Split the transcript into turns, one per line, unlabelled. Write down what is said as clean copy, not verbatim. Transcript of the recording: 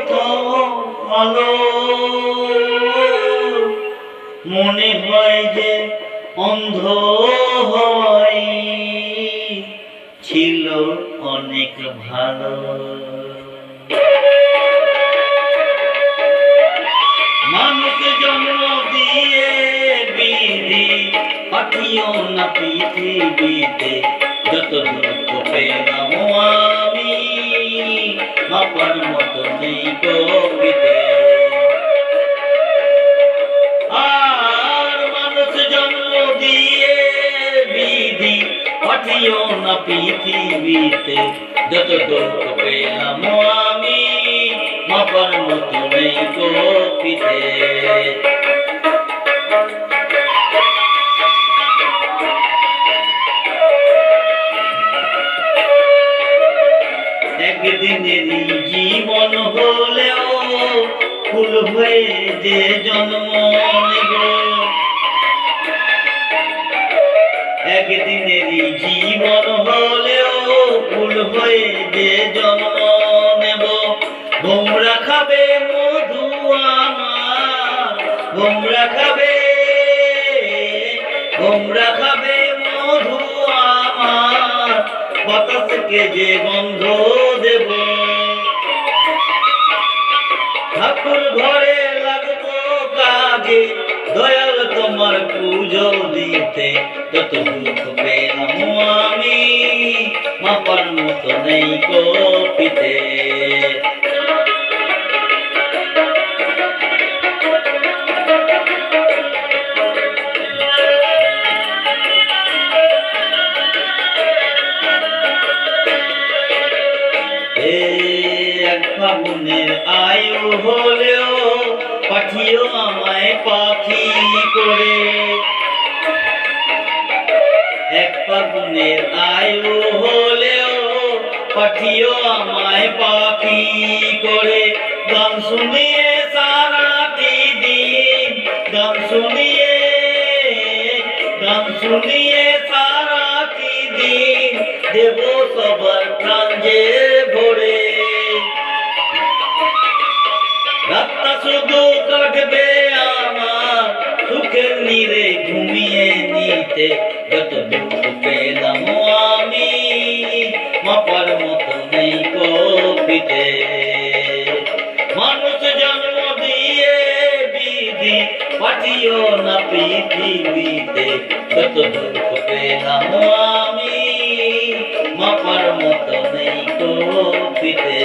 প্রথম আলো মনে হয় যে অন্ধ হয় ছিল অনেক ভালো। মানুষ জন্ম দিয়ে বিধি পাঠিও না পৃথিবীতে, যত দুঃখ পেলাম আমি মাপার মতো নেই কবিতে। আর মানুষ জন্ম দিয়ে বিধি পাঠিও না পৃথিবীতে, যত দুঃখ পেলাম আমি মাপার মতো নেই কবিতে। একদিনেরই জীবন হলেও ফুল হয়ে যে জন্ম নেব, একদিনেরই জীবন হলেও ফুল হয়ে যে জন্ম নেব। ভোমরা খাবে মধু আমার, ভোমরা খাবে, ভোমরা খাবে মধু আমার, বাতাসকে যে গন্ধ দেব। ঠাকুর ঘরে লাগবো কাজে, দয়াল তোমার পুজো দিতে, যত দুঃখ পেলাম আমি মাপার মতো নেই কপিতে। এক ফাগুনের আয়ু হলেও পাঠিও আমায় পাখি করে, এক ফাগুনের আয়ু হলেও পাঠিও আমায় পাখি করে। গান শুনিয়ে সারাটি দিন, গান শুনিয়ে, গান শুনিয়ে সারাটি দিন দেব সবার প্রাণ যে ভরে। রাতটা শুধু কাটবে আমার সুখের নীড়ে ঘুমিয়ে নিতে, যত দুঃখ পেলাম আমি মাপার মতো নেই কপিতে। মানুষ জন্ম দিয়ে বিধি পাঠিও না পৃথিবীতে, যত দুঃখ পেলাম আমি মাপার মতো নেই কপিতে।